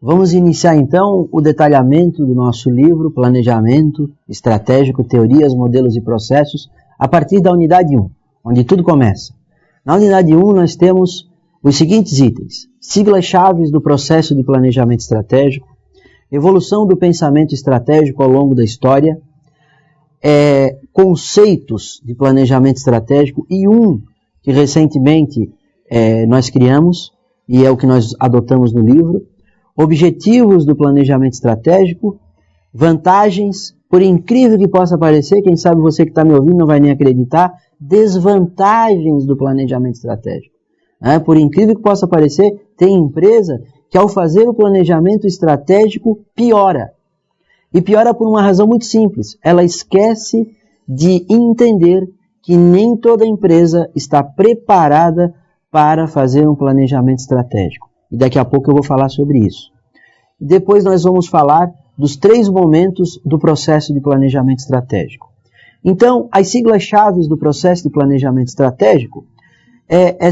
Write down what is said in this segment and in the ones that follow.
Vamos iniciar então o detalhamento do nosso livro Planejamento Estratégico, Teorias, Modelos e Processos, a partir da unidade 1, onde tudo começa. Na unidade 1 nós temos os seguintes itens: siglas-chave do processo de planejamento estratégico, evolução do pensamento estratégico ao longo da história, conceitos de planejamento estratégico e um que recentemente nós criamos e é o que nós adotamos no livro, objetivos do planejamento estratégico, vantagens, por incrível que possa parecer, quem sabe você que está me ouvindo não vai nem acreditar, desvantagens do planejamento estratégico. Por incrível que possa parecer, tem empresa que ao fazer o planejamento estratégico piora. E piora por uma razão muito simples. Ela esquece de entender que nem toda empresa está preparada para fazer um planejamento estratégico. E daqui a pouco eu vou falar sobre isso. Depois nós vamos falar dos 3 momentos do processo de planejamento estratégico. Então, as siglas-chave do processo de planejamento estratégico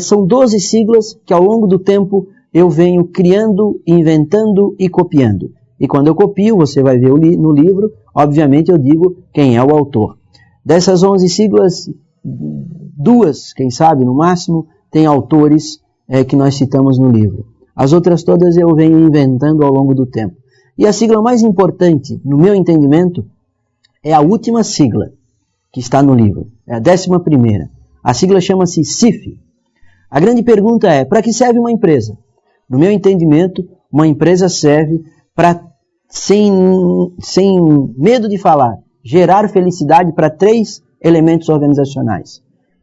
são 12 siglas que ao longo do tempo eu venho criando, inventando e copiando. E quando eu copio, você vai ver no livro, obviamente eu digo quem é o autor. Dessas 11 siglas, 2, quem sabe, no máximo, tem autores que nós citamos no livro. As outras todas eu venho inventando ao longo do tempo. E a sigla mais importante, no meu entendimento, é a última sigla que está no livro. É a 11ª. A sigla chama-se CIF. A grande pergunta é, para que serve uma empresa? No meu entendimento, uma empresa serve para, sem medo de falar, gerar felicidade para 3 elementos organizacionais: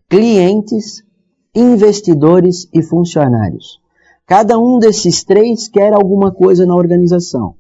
clientes, investidores e funcionários. Cada um desses 3 quer alguma coisa na organização.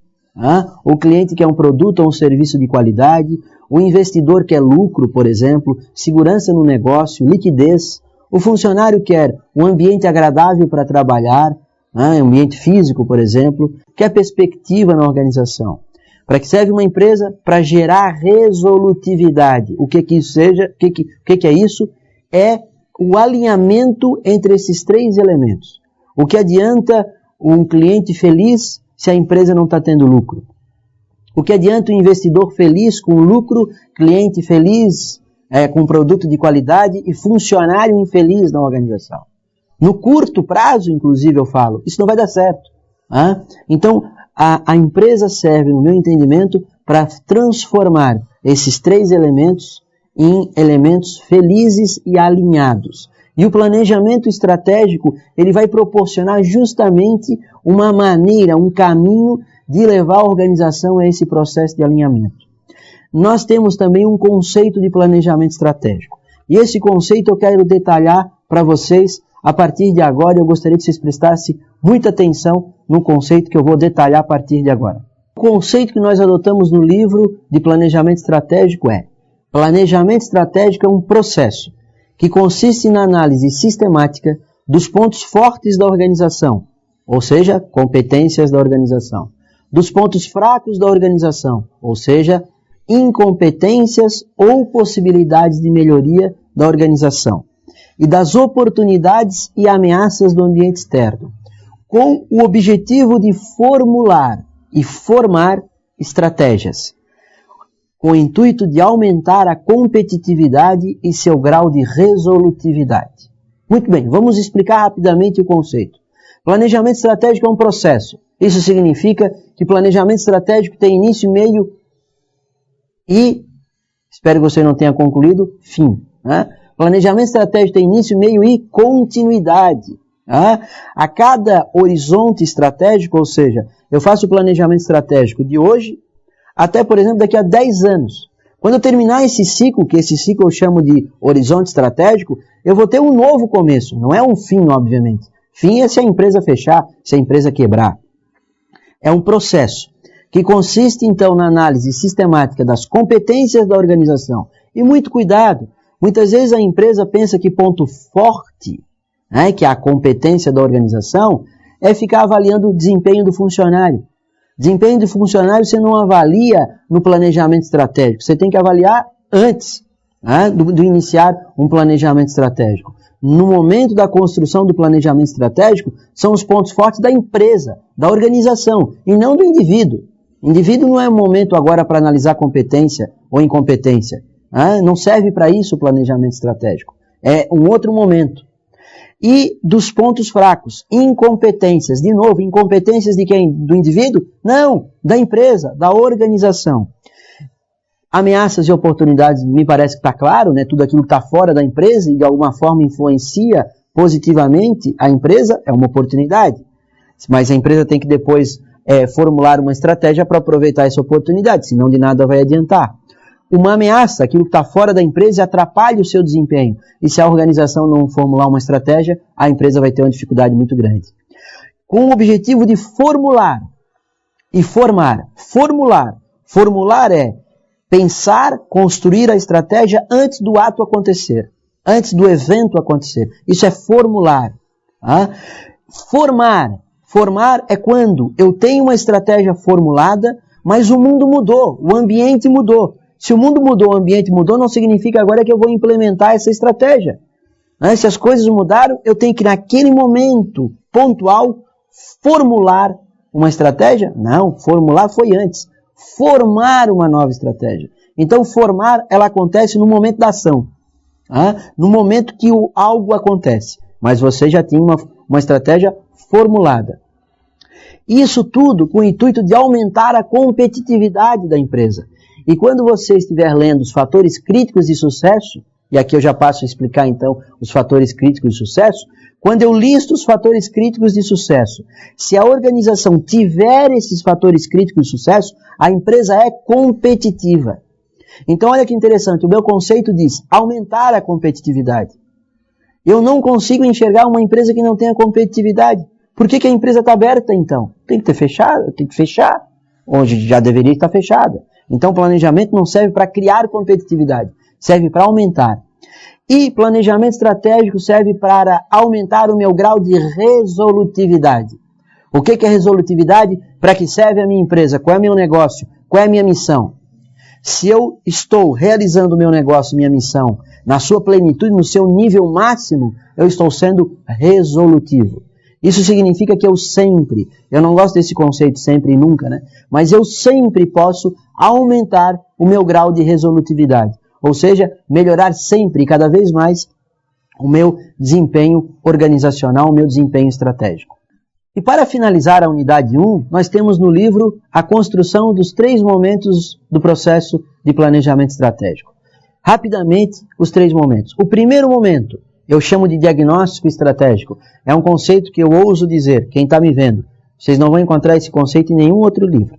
O cliente quer um produto ou um serviço de qualidade, o investidor quer lucro, por exemplo, segurança no negócio, liquidez. O funcionário quer um ambiente agradável para trabalhar, ambiente físico, por exemplo, quer perspectiva na organização. Para que serve uma empresa? Para gerar resolutividade. O que isso seja? O que é isso? É o alinhamento entre esses 3 elementos. O que adianta um cliente feliz se a empresa não está tendo lucro? O que adianta um investidor feliz com lucro, cliente feliz com produto de qualidade e funcionário infeliz na organização? No curto prazo, inclusive, eu falo, isso não vai dar certo. Então, a empresa serve, no meu entendimento, para transformar esses 3 elementos em elementos felizes e alinhados. E o planejamento estratégico, ele vai proporcionar justamente uma maneira, um caminho de levar a organização a esse processo de alinhamento. Nós temos também um conceito de planejamento estratégico. E esse conceito eu quero detalhar para vocês a partir de agora. Eu gostaria que vocês prestassem muita atenção no conceito que eu vou detalhar a partir de agora. O conceito que nós adotamos no livro de planejamento estratégico é: planejamento estratégico é um processo que consiste na análise sistemática dos pontos fortes da organização, ou seja, competências da organização, dos pontos fracos da organização, ou seja, incompetências ou possibilidades de melhoria da organização, e das oportunidades e ameaças do ambiente externo, com o objetivo de formular e formar estratégias, com o intuito de aumentar a competitividade e seu grau de resolutividade. Muito bem, vamos explicar rapidamente o conceito. Planejamento estratégico é um processo. Isso significa que planejamento estratégico tem início, meio e, espero que você não tenha concluído, fim. Planejamento estratégico tem início, meio e continuidade. A cada horizonte estratégico, ou seja, eu faço o planejamento estratégico de hoje até, por exemplo, daqui a 10 anos. Quando eu terminar esse ciclo, que esse ciclo eu chamo de horizonte estratégico, eu vou ter um novo começo. Não é um fim, obviamente. Fim é se a empresa fechar, se a empresa quebrar. É um processo que consiste, então, na análise sistemática das competências da organização. E muito cuidado, muitas vezes a empresa pensa que ponto forte, que é a competência da organização, é ficar avaliando o desempenho do funcionário. Desempenho do funcionário você não avalia no planejamento estratégico, você tem que avaliar antes do iniciar um planejamento estratégico. no momento da construção do planejamento estratégico, são os pontos fortes da empresa, da organização, e não do indivíduo. O indivíduo não é um momento agora para analisar competência ou incompetência. Não serve para isso o planejamento estratégico. É um outro momento. E dos pontos fracos, incompetências. De novo, incompetências de quem? Do indivíduo? Não, da empresa, da organização. Ameaças e oportunidades, me parece que está claro, né? Tudo aquilo que está fora da empresa e de alguma forma influencia positivamente a empresa é uma oportunidade. Mas a empresa tem que depois formular uma estratégia para aproveitar essa oportunidade, senão de nada vai adiantar. Uma ameaça, aquilo que está fora da empresa, atrapalha o seu desempenho. E se a organização não formular uma estratégia, a empresa vai ter uma dificuldade muito grande. Com o objetivo de formular e formar. Formular é pensar, construir a estratégia antes do ato acontecer, antes do evento acontecer. Isso é formular. Formar é quando eu tenho uma estratégia formulada, mas o mundo mudou, o ambiente mudou. Se o mundo mudou, o ambiente mudou, não significa agora que eu vou implementar essa estratégia. Se as coisas mudaram, eu tenho que, naquele momento pontual, formular uma estratégia? Não, formular foi antes. Formar uma nova estratégia. Então, formar, ela acontece no momento da ação. No momento que algo acontece. Mas você já tinha uma estratégia formulada. Isso tudo com o intuito de aumentar a competitividade da empresa. E quando você estiver lendo os fatores críticos de sucesso, e aqui eu já passo a explicar então os fatores críticos de sucesso, quando eu listo os fatores críticos de sucesso, se a organização tiver esses fatores críticos de sucesso, a empresa é competitiva. Então olha que interessante, o meu conceito diz aumentar a competitividade. Eu não consigo enxergar uma empresa que não tenha competitividade. Por que a empresa está aberta então? Tem que ter fechado, tem que fechar. Hoje já deveria estar fechada. Então, planejamento não serve para criar competitividade, serve para aumentar. E planejamento estratégico serve para aumentar o meu grau de resolutividade. O que é resolutividade? Para que serve a minha empresa? Qual é o meu negócio? Qual é a minha missão? Se eu estou realizando o meu negócio, minha missão, na sua plenitude, no seu nível máximo, eu estou sendo resolutivo. Isso significa que eu não gosto desse conceito sempre e nunca, né? Mas eu sempre posso aumentar o meu grau de resolutividade. Ou seja, melhorar sempre e cada vez mais o meu desempenho organizacional, o meu desempenho estratégico. E para finalizar a unidade 1, nós temos no livro a construção dos 3 momentos do processo de planejamento estratégico. Rapidamente, os 3 momentos. O primeiro momento, eu chamo de diagnóstico estratégico. É um conceito que eu ouso dizer, quem está me vendo, vocês não vão encontrar esse conceito em nenhum outro livro.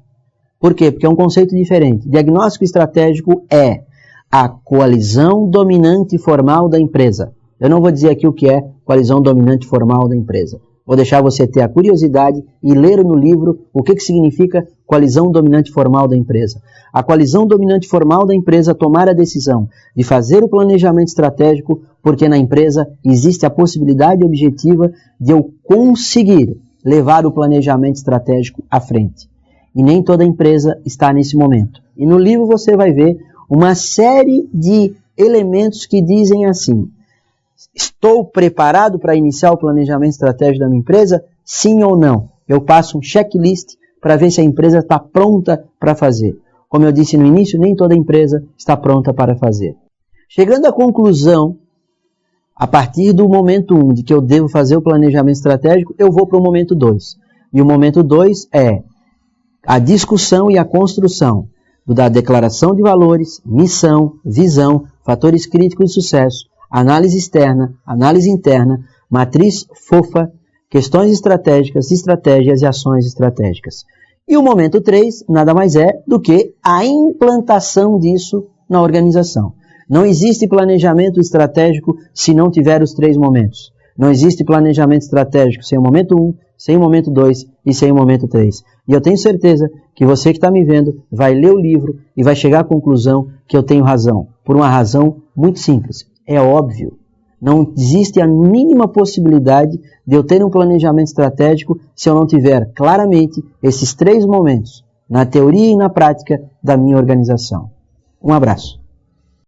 Por quê? Porque é um conceito diferente. Diagnóstico estratégico é a coalizão dominante formal da empresa. Eu não vou dizer aqui o que é coalizão dominante formal da empresa. Vou deixar você ter a curiosidade e ler no livro o que significa coalizão dominante formal da empresa. A coalizão dominante formal da empresa tomar a decisão de fazer o planejamento estratégico porque na empresa existe a possibilidade objetiva de eu conseguir levar o planejamento estratégico à frente. E nem toda empresa está nesse momento. E no livro você vai ver uma série de elementos que dizem assim: estou preparado para iniciar o planejamento estratégico da minha empresa? Sim ou não? Eu passo um checklist para ver se a empresa está pronta para fazer. Como eu disse no início, nem toda empresa está pronta para fazer. Chegando à conclusão, a partir do momento 1 de que eu devo fazer o planejamento estratégico, eu vou para o momento 2. E o momento 2 é a discussão e a construção da declaração de valores, missão, visão, fatores críticos de sucesso, análise externa, análise interna, matriz fofa, questões estratégicas, estratégias e ações estratégicas. E o momento 3 nada mais é do que a implantação disso na organização. Não existe planejamento estratégico se não tiver os 3 momentos. Não existe planejamento estratégico sem o momento 1, sem o momento 2 e sem o momento 3. E eu tenho certeza que você que está me vendo vai ler o livro e vai chegar à conclusão que eu tenho razão. Por uma razão muito simples. É óbvio. Não existe a mínima possibilidade de eu ter um planejamento estratégico se eu não tiver claramente esses 3 momentos, na teoria e na prática da minha organização. Um abraço.